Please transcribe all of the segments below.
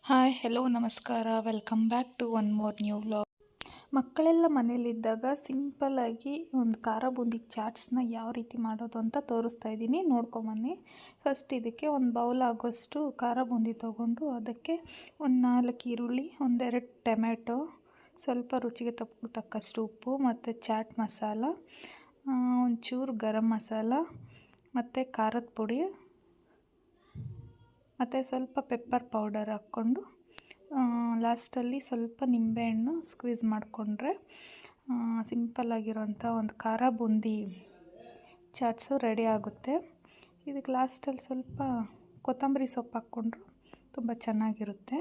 Hi hello ನಮಸ್ಕಾರ welcome back to one more new vlog. ಮಕ್ಕಳೆಲ್ಲ ಮನೇಲಿದ್ದಾಗ ಸಿಂಪಲ್ಲಾಗಿ ಒಂದು ಖಾರ ಬೂಂದಿ ಚಾಟ್ಸ್ನ ಯಾವ ರೀತಿ ಮಾಡೋದು ಅಂತ ತೋರಿಸ್ತಾ ಇದ್ದೀನಿ, ನೋಡ್ಕೊಂಬನ್ನಿ. ಫಸ್ಟ್ ಇದಕ್ಕೆ ಒಂದು ಬೌಲ್ ಆಗೋಷ್ಟು ಖಾರ ಬೂಂದಿ ತೊಗೊಂಡು ಅದಕ್ಕೆ ಒಂದು 4 ಈರುಳ್ಳಿ, ಒಂದೆರಡು ಟೊಮೆಟೊ, ಸ್ವಲ್ಪ ರುಚಿಗೆ ತಕ್ಕಷ್ಟು ಉಪ್ಪು ಮತ್ತು ಚಾಟ್ ಮಸಾಲ, ಒಂಚೂರು ಗರಂ ಮಸಾಲ ಮತ್ತು ಖಾರದ ಪುಡಿ ಮತ್ತು ಸ್ವಲ್ಪ ಪೆಪ್ಪರ್ ಪೌಡರ್ ಹಾಕ್ಕೊಂಡು ಲಾಸ್ಟಲ್ಲಿ ಸ್ವಲ್ಪ ನಿಂಬೆಹಣ್ಣು ಸ್ಕ್ವೀಸ್ ಮಾಡಿಕೊಂಡ್ರೆ ಸಿಂಪಲ್ಲಾಗಿರೋಂಥ ಒಂದು ಖಾರ ಬೂಂದಿ ಚಾಟ್ಸು ರೆಡಿ ಆಗುತ್ತೆ. ಇದಕ್ಕೆ ಲಾಸ್ಟಲ್ಲಿ ಸ್ವಲ್ಪ ಕೊತ್ತಂಬರಿ ಸೊಪ್ಪು ಹಾಕ್ಕೊಂಡ್ರು ತುಂಬ ಚೆನ್ನಾಗಿರುತ್ತೆ.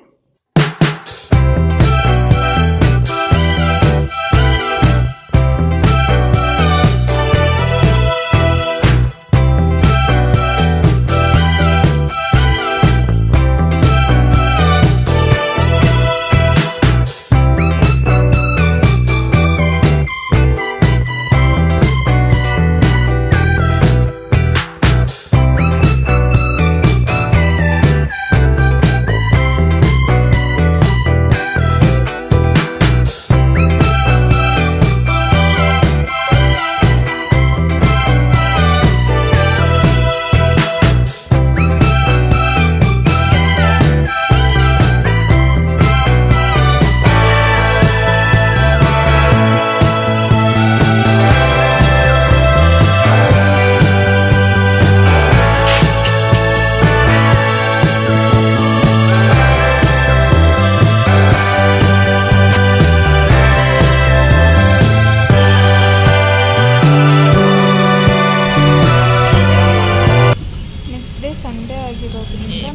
ಸಂಡೇ ಆಗಿರೋದ್ರಿಂದ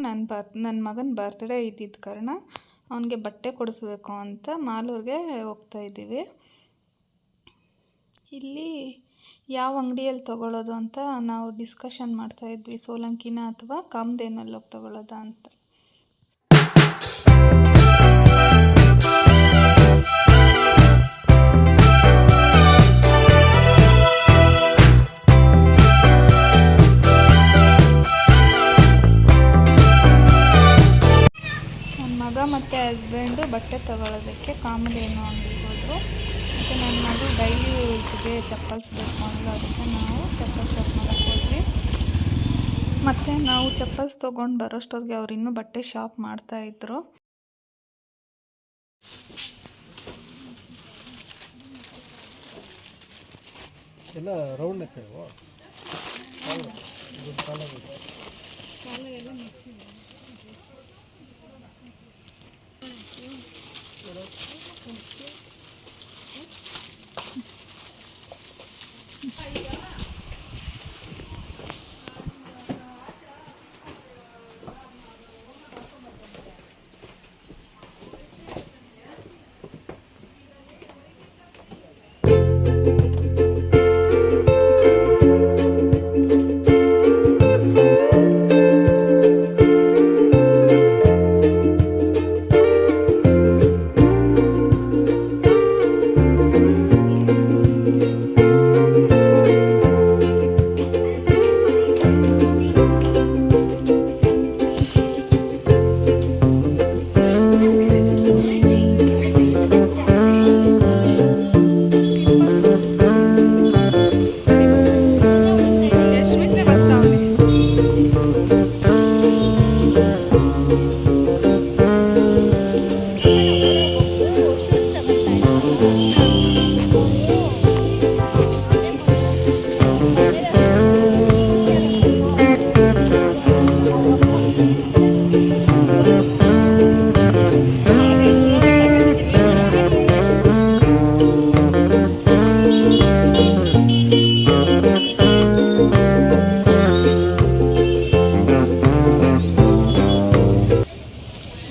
ನನ್ನ ಮಗನ ಬರ್ತ್ಡೇ ಇದ್ದಿದ್ದ ಕಾರಣ ಅವನಿಗೆ ಬಟ್ಟೆ ಕೊಡಿಸ್ಬೇಕು ಅಂತ ಮಾಲೂರಿಗೆ ಹೋಗ್ತಾ ಇದ್ದೀವಿ. ಇಲ್ಲಿ ಯಾವ ಅಂಗಡಿಯಲ್ಲಿ ತೊಗೊಳ್ಳೋದು ಅಂತ ನಾವು ಡಿಸ್ಕಷನ್ ಮಾಡ್ತಾಯಿದ್ವಿ, ಸೋಲಂಕಿನ ಅಥವಾ ಕಾಮಧೇನಲ್ಲಿ ಹೋಗಿ ತೊಗೊಳ್ಳೋದಾ ಅಂತ. ಮಗ ಮತ್ತು ಹಸ್ಬೆಂಡು ಬಟ್ಟೆ ತಗೊಳ್ಳೋದಕ್ಕೆ ಕಾಮಧೇನು ಅಂಗಡಿಗೆ ಹೋದರು. ಮತ್ತು ನನ್ನ ಮಗು ಡೈಲಿ ಯೂಸ್ಗೆ ಚಪ್ಪಲ್ಸ್ ಬೇಕು ಅಂತ ಅದಕ್ಕೆ ನಾವು ಚಪ್ಪಲ್ ಶಾಪ್ ಮಾಡೋಕ್ಕೆ ಹೋದ್ವಿ. ಮತ್ತು ನಾವು ಚಪ್ಪಲ್ಸ್ ತೊಗೊಂಡು ಬರೋಷ್ಟೊತ್ತಿಗೆ ಅವ್ರು ಇನ್ನೂ ಬಟ್ಟೆ ಶಾಪ್ ಮಾಡ್ತಾಯಿದ್ರು. ಎಲ್ಲ ರೌಂಡ್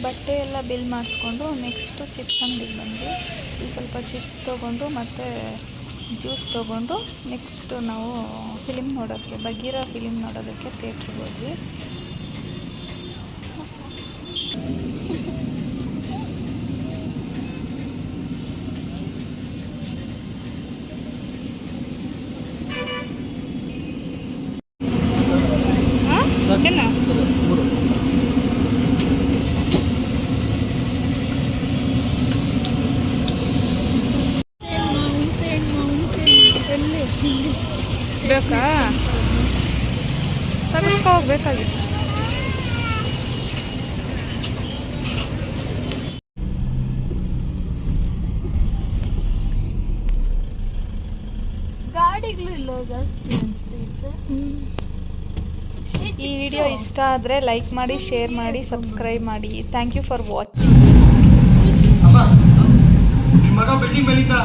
ಬಟ್ಟೆ ಎಲ್ಲ ಬಿಲ್ ಮಾಡಿಸ್ಕೊಂಡು ನೆಕ್ಸ್ಟು ಚಿಪ್ಸ್ ಅಂಗಡಿಗೆ ಬಂದ್ವಿ. ಇಲ್ಲಿ ಸ್ವಲ್ಪ ಚಿಪ್ಸ್ ತೊಗೊಂಡು ಮತ್ತು ಜ್ಯೂಸ್ ತೊಗೊಂಡು ನೆಕ್ಸ್ಟ್ ನಾವು ಫಿಲಿಮ್ ನೋಡೋಕ್ಕೆ ಬಗೀರಾ ಫಿಲಿಮ್ ನೋಡೋದಕ್ಕೆ ಥಿಯೇಟ್ರಿಗೆ ಹೋದ್ವಿ. ಬೇಕಾ ತೆಗೆಸ್ಕೊ ಹೋಗ್ಬೇಕಾಗಿತ್ತು. ಗಾಡಿಗಳು ಇಲ್ಲ ಜಾಸ್ತಿ ಅನಿಸ್ತೈತೆ. ಈ ವಿಡಿಯೋ ಇಷ್ಟ ಆದರೆ ಲೈಕ್ ಮಾಡಿ, ಶೇರ್ ಮಾಡಿ, ಸಬ್ಸ್ಕ್ರೈಬ್ ಮಾಡಿ. Thank you for watching. ಅಮ್ಮ ನಿಮ್ಮ ಮಗ ಬಿಲ್ಡಿಂಗ್ ಮೇಲಿಂದ